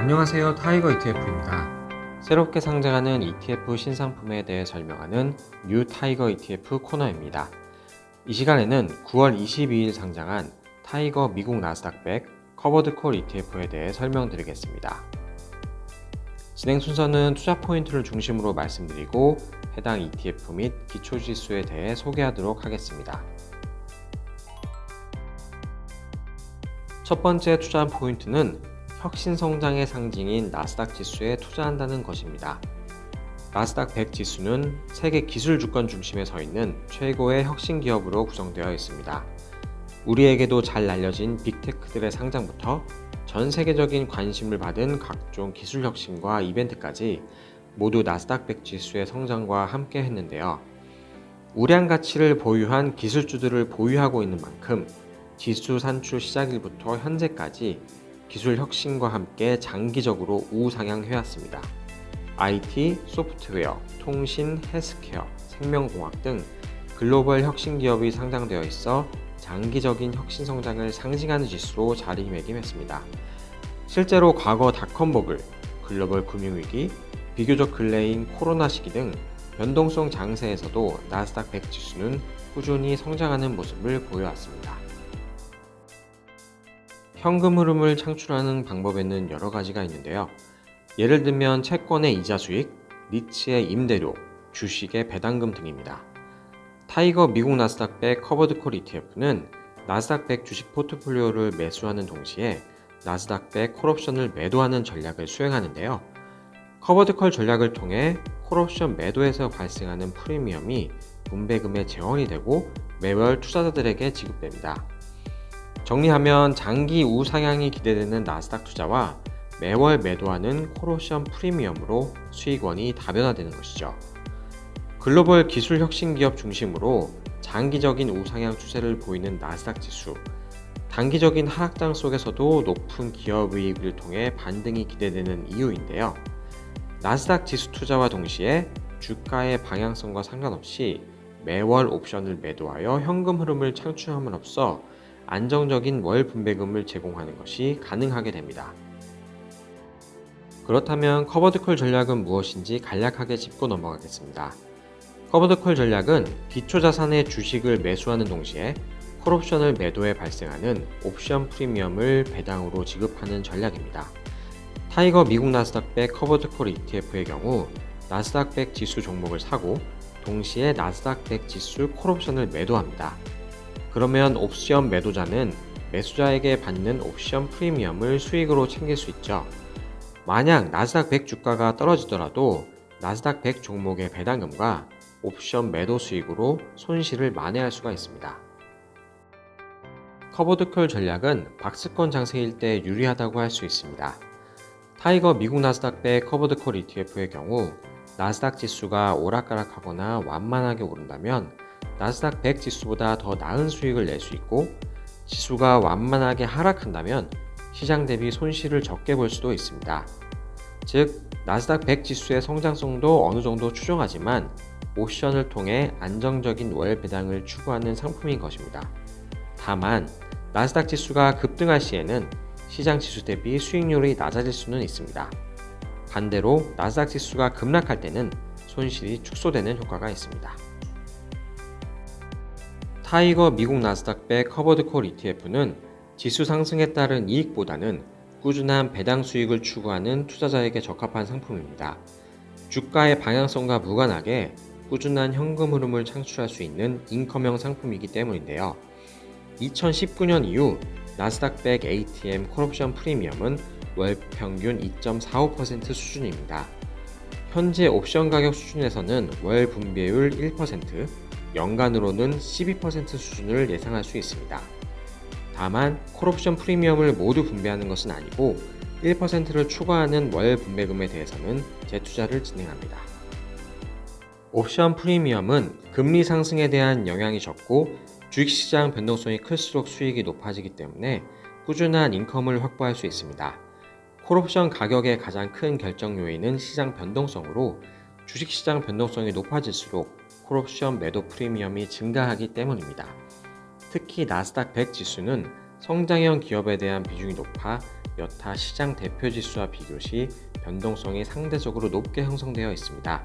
안녕하세요. 타이거 ETF입니다. 새롭게 상장하는 ETF 신상품에 대해 설명하는 뉴 타이거 ETF 코너입니다. 이 시간에는 9월 22일 상장한 타이거 미국 나스닥 100 커버드 콜 ETF에 대해 설명드리겠습니다. 진행 순서는 투자 포인트를 중심으로 말씀드리고 해당 ETF 및 기초지수에 대해 소개하도록 하겠습니다. 첫 번째 투자 포인트는 혁신성장의 상징인 나스닥 지수에 투자한다는 것입니다. 나스닥 100 지수는 세계 기술 주권 중심에 서 있는 최고의 혁신 기업으로 구성되어 있습니다. 우리에게도 잘 알려진 빅테크들의 상장부터 전 세계적인 관심을 받은 각종 기술 혁신과 이벤트까지 모두 나스닥 100 지수의 성장과 함께 했는데요. 우량 가치를 보유한 기술주들을 보유하고 있는 만큼 지수 산출 시작일부터 현재까지 기술 혁신과 함께 장기적으로 우상향해왔습니다. IT, 소프트웨어, 통신, 헬스케어, 생명공학 등 글로벌 혁신 기업이 상장되어 있어 장기적인 혁신 성장을 상징하는 지수로 자리매김했습니다. 실제로 과거 닷컴 버블, 글로벌 금융위기, 비교적 근래인 코로나 시기 등 변동성 장세에서도 나스닥 100 지수는 꾸준히 성장하는 모습을 보여왔습니다. 현금 흐름을 창출하는 방법에는 여러 가지가 있는데요. 예를 들면 채권의 이자 수익, 니츠의 임대료, 주식의 배당금 등입니다. 타이거 미국 나스닥 100 커버드 콜 ETF는 나스닥 100 주식 포트폴리오를 매수하는 동시에 나스닥 100 콜옵션을 매도하는 전략을 수행하는데요. 커버드 콜 전략을 통해 콜옵션 매도에서 발생하는 프리미엄이 분배금의 재원이 되고 매월 투자자들에게 지급됩니다. 정리하면 장기 우상향이 기대되는 나스닥 투자와 매월 매도하는 콜옵션 프리미엄으로 수익원이 다변화되는 것이죠. 글로벌 기술 혁신 기업 중심으로 장기적인 우상향 추세를 보이는 나스닥 지수, 단기적인 하락장 속에서도 높은 기업 이익을 통해 반등이 기대되는 이유인데요. 나스닥 지수 투자와 동시에 주가의 방향성과 상관없이 매월 옵션을 매도하여 현금 흐름을 창출함으로써 안정적인 월 분배금을 제공하는 것이 가능하게 됩니다. 그렇다면 커버드콜 전략은 무엇인지 간략하게 짚고 넘어가겠습니다. 커버드콜 전략은 기초자산의 주식을 매수하는 동시에 콜옵션을 매도해 발생하는 옵션 프리미엄을 배당으로 지급하는 전략입니다. 타이거 미국 나스닥 100 커버드콜 ETF의 경우 나스닥 100 지수 종목을 사고 동시에 나스닥 100 지수 콜옵션을 매도합니다. 그러면 옵션 매도자는 매수자에게 받는 옵션 프리미엄을 수익으로 챙길 수 있죠. 만약 나스닥 100 주가가 떨어지더라도 나스닥 100 종목의 배당금과 옵션 매도 수익으로 손실을 만회할 수가 있습니다. 커버드콜 전략은 박스권 장세일 때 유리하다고 할 수 있습니다. 타이거 미국 나스닥 100 커버드콜 ETF의 경우 나스닥 지수가 오락가락하거나 완만하게 오른다면 나스닥 100 지수보다 더 나은 수익을 낼 수 있고, 지수가 완만하게 하락한다면 시장 대비 손실을 적게 볼 수도 있습니다. 즉, 나스닥 100 지수의 성장성도 어느 정도 추정하지만 옵션을 통해 안정적인 월 배당을 추구하는 상품인 것입니다. 다만 나스닥 지수가 급등할 시에는 시장 지수 대비 수익률이 낮아질 수는 있습니다. 반대로 나스닥 지수가 급락할 때는 손실이 축소되는 효과가 있습니다. 타이거 미국 나스닥 100 커버드 콜 ETF는 지수 상승에 따른 이익보다는 꾸준한 배당 수익을 추구하는 투자자에게 적합한 상품입니다. 주가의 방향성과 무관하게 꾸준한 현금 흐름을 창출할 수 있는 인컴형 상품이기 때문인데요. 2019년 이후 나스닥 100 ATM 콜옵션 프리미엄은 월 평균 2.45% 수준입니다. 현재 옵션 가격 수준에서는 월 분배율 1%, 연간으로는 12% 수준을 예상할 수 있습니다. 다만 콜옵션 프리미엄을 모두 분배하는 것은 아니고 1%를 추가하는 월 분배금에 대해서는 재투자를 진행합니다. 옵션 프리미엄은 금리 상승에 대한 영향이 적고 주식시장 변동성이 클수록 수익이 높아지기 때문에 꾸준한 인컴을 확보할 수 있습니다. 콜옵션 가격의 가장 큰 결정 요인은 시장 변동성으로 주식시장 변동성이 높아질수록 콜옵션 매도 프리미엄이 증가하기 때문입니다. 특히 나스닥 100 지수는 성장형 기업에 대한 비중이 높아 여타 시장 대표 지수와 비교 시 변동성이 상대적으로 높게 형성되어 있습니다.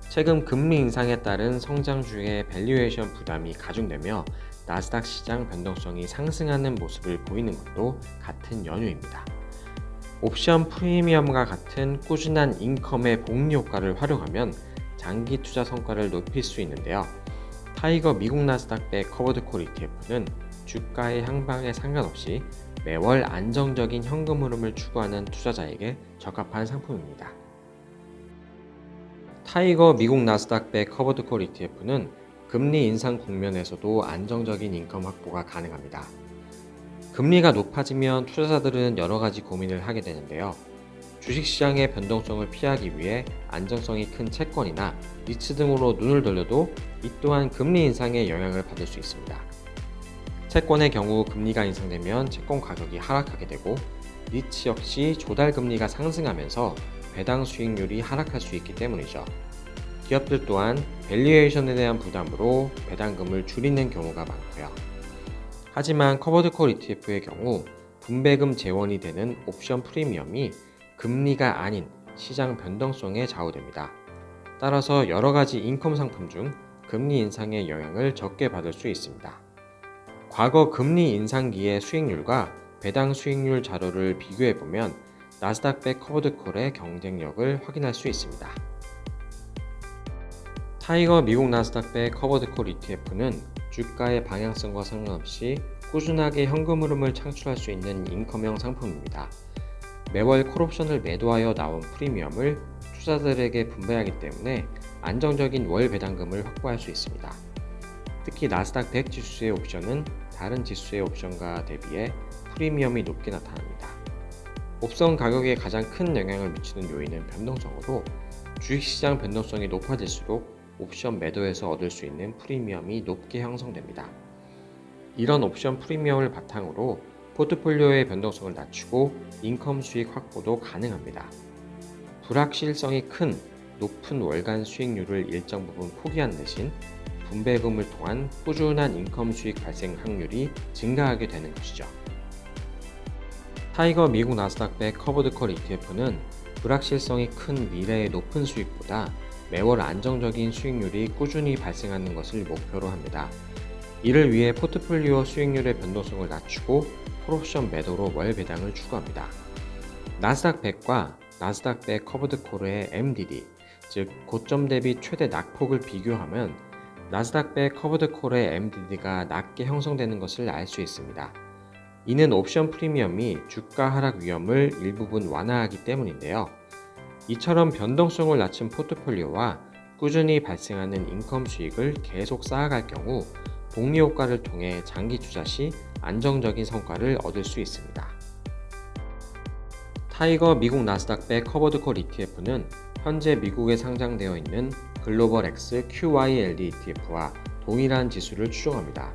최근 금리 인상에 따른 성장주의 밸류에이션 부담이 가중되며 나스닥 시장 변동성이 상승하는 모습을 보이는 것도 같은 연유입니다. 옵션 프리미엄과 같은 꾸준한 인컴의 복리 효과를 활용하면 장기 투자 성과를 높일 수 있는데요. 타이거 미국 나스닥백 커버드콜 ETF는 주가의 향방에 상관없이 매월 안정적인 현금 흐름을 추구하는 투자자에게 적합한 상품입니다. 타이거 미국 나스닥백 커버드콜 ETF는 금리 인상 국면에서도 안정적인 인컴 확보가 가능합니다. 금리가 높아지면 투자자들은 여러 가지 고민을 하게 되는데요. 주식시장의 변동성을 피하기 위해 안정성이 큰 채권이나 리츠 등으로 눈을 돌려도 이 또한 금리 인상의 영향을 받을 수 있습니다. 채권의 경우 금리가 인상되면 채권 가격이 하락하게 되고 리츠 역시 조달 금리가 상승하면서 배당 수익률이 하락할 수 있기 때문이죠. 기업들 또한 밸류에이션에 대한 부담으로 배당금을 줄이는 경우가 많고요. 하지만 커버드콜 ETF의 경우 분배금 재원이 되는 옵션 프리미엄이 금리가 아닌 시장 변동성에 좌우됩니다. 따라서 여러 가지 인컴 상품 중 금리 인상의 영향을 적게 받을 수 있습니다. 과거 금리 인상기의 수익률과 배당 수익률 자료를 비교해보면 나스닥백 커버드콜의 경쟁력을 확인할 수 있습니다. 타이거 미국 나스닥백 커버드콜 ETF는 주가의 방향성과 상관없이 꾸준하게 현금 흐름을 창출할 수 있는 인컴형 상품입니다. 매월 콜옵션을 매도하여 나온 프리미엄을 투자자들에게 분배하기 때문에 안정적인 월 배당금을 확보할 수 있습니다. 특히 나스닥 100 지수의 옵션은 다른 지수의 옵션과 대비해 프리미엄이 높게 나타납니다. 옵션 가격에 가장 큰 영향을 미치는 요인은 변동성으로 주식시장 변동성이 높아질수록 옵션 매도에서 얻을 수 있는 프리미엄이 높게 형성됩니다. 이런 옵션 프리미엄을 바탕으로 포트폴리오의 변동성을 낮추고 인컴 수익 확보도 가능합니다. 불확실성이 큰 높은 월간 수익률을 일정 부분 포기한 대신 분배금을 통한 꾸준한 인컴 수익 발생 확률이 증가하게 되는 것이죠. 타이거 미국 나스닥백 커버드콜 ETF는 불확실성이 큰 미래의 높은 수익보다 매월 안정적인 수익률이 꾸준히 발생하는 것을 목표로 합니다. 이를 위해 포트폴리오 수익률의 변동성을 낮추고 콜옵션 매도로 월 배당을 추구합니다. 나스닥 100과 나스닥 100 커버드콜의 MDD, 즉 고점 대비 최대 낙폭을 비교하면 나스닥 100 커버드콜의 MDD가 낮게 형성되는 것을 알 수 있습니다. 이는 옵션 프리미엄이 주가 하락 위험을 일부분 완화하기 때문인데요. 이처럼 변동성을 낮춘 포트폴리오와 꾸준히 발생하는 인컴 수익을 계속 쌓아갈 경우 복리 효과를 통해 장기 투자 시 안정적인 성과를 얻을 수 있습니다. 타이거 미국 나스닥 100 커버드콜 ETF는 현재 미국에 상장되어 있는 글로벌 X QYLD ETF와 동일한 지수를 추종합니다.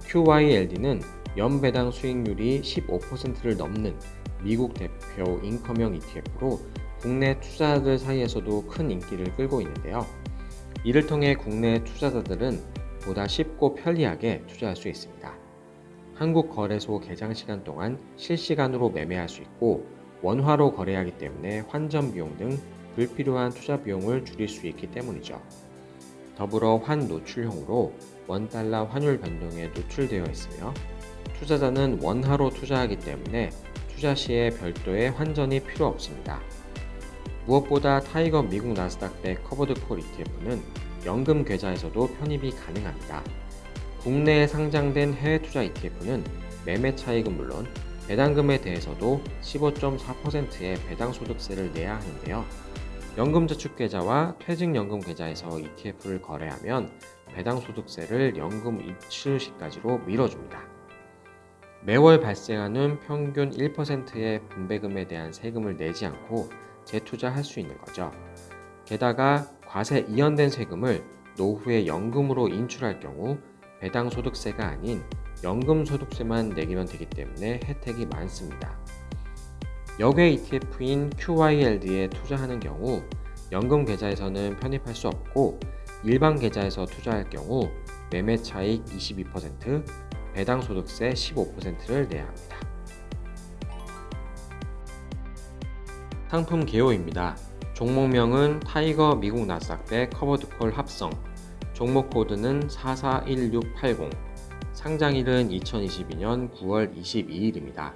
QYLD는 연배당 수익률이 15%를 넘는 미국 대표 인컴형 ETF로 국내 투자자들 사이에서도 큰 인기를 끌고 있는데요. 이를 통해 국내 투자자들은 보다 쉽고 편리하게 투자할 수 있습니다. 한국 거래소 개장 시간 동안 실시간으로 매매할 수 있고 원화로 거래하기 때문에 환전 비용 등 불필요한 투자 비용을 줄일 수 있기 때문이죠. 더불어 환 노출형으로 원달러 환율 변동에 노출되어 있으며 투자자는 원화로 투자하기 때문에 투자 시에 별도의 환전이 필요 없습니다. 무엇보다 타이거 미국 나스닥 100 커버드콜 ETF는 연금 계좌에서도 편입이 가능합니다. 국내에 상장된 해외 투자 ETF는 매매 차익은 물론 배당금에 대해서도 15.4%의 배당소득세를 내야 하는데요. 연금저축계좌와 퇴직연금 계좌에서 ETF를 거래하면 배당소득세를 연금 이출 시까지로 밀어줍니다. 매월 발생하는 평균 1%의 분배금에 대한 세금을 내지 않고 재투자할 수 있는 거죠. 게다가 과세 이연된 세금을 노후에 연금으로 인출할 경우 배당소득세가 아닌 연금소득세만 내기만 되기 때문에 혜택이 많습니다. 역외 ETF인 QYLD에 투자하는 경우 연금 계좌에서는 편입할 수 없고 일반 계좌에서 투자할 경우 매매 차익 22%, 배당소득세 15%를 내야 합니다. 상품 개요입니다. 종목명은 타이거 미국 나스닥100 커버드콜 합성, 종목 코드는 441680, 상장일은 2022년 9월 22일입니다.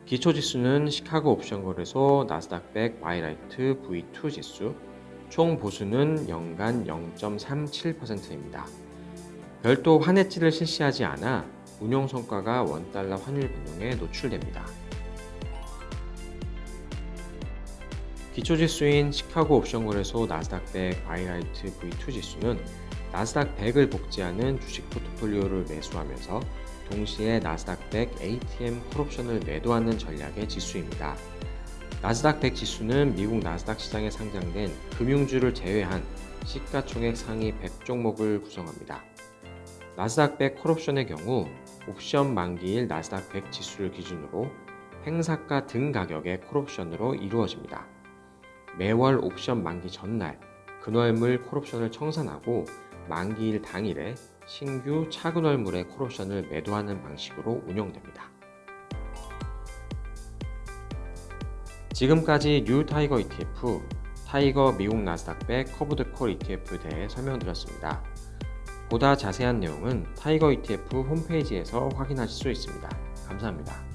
기초지수는 시카고 옵션거래소 나스닥100 바이라이트 V2 지수, 총 보수는 연간 0.37%입니다. 별도 환해지를 실시하지 않아 운용 성과가 원달러 환율 변동에 노출됩니다. 기초지수인 시카고 옵션거래소 나스닥100 바이라이트 V2 지수는 나스닥100을 복제하는 주식 포트폴리오를 매수하면서 동시에 나스닥100 ATM 콜옵션을 매도하는 전략의 지수입니다. 나스닥100 지수는 미국 나스닥 시장에 상장된 금융주를 제외한 시가총액 상위 100종목을 구성합니다. 나스닥100 콜옵션의 경우 옵션 만기일 나스닥100 지수를 기준으로 행사가 등 가격의 콜옵션으로 이루어집니다. 매월 옵션 만기 전날 근월물 콜옵션을 청산하고 만기일 당일에 신규 차근월물의 콜옵션을 매도하는 방식으로 운영됩니다. 지금까지 뉴 타이거 ETF, 타이거 미국 나스닥100 커브드 콜 ETF에 대해 설명드렸습니다. 보다 자세한 내용은 타이거 ETF 홈페이지에서 확인하실 수 있습니다. 감사합니다.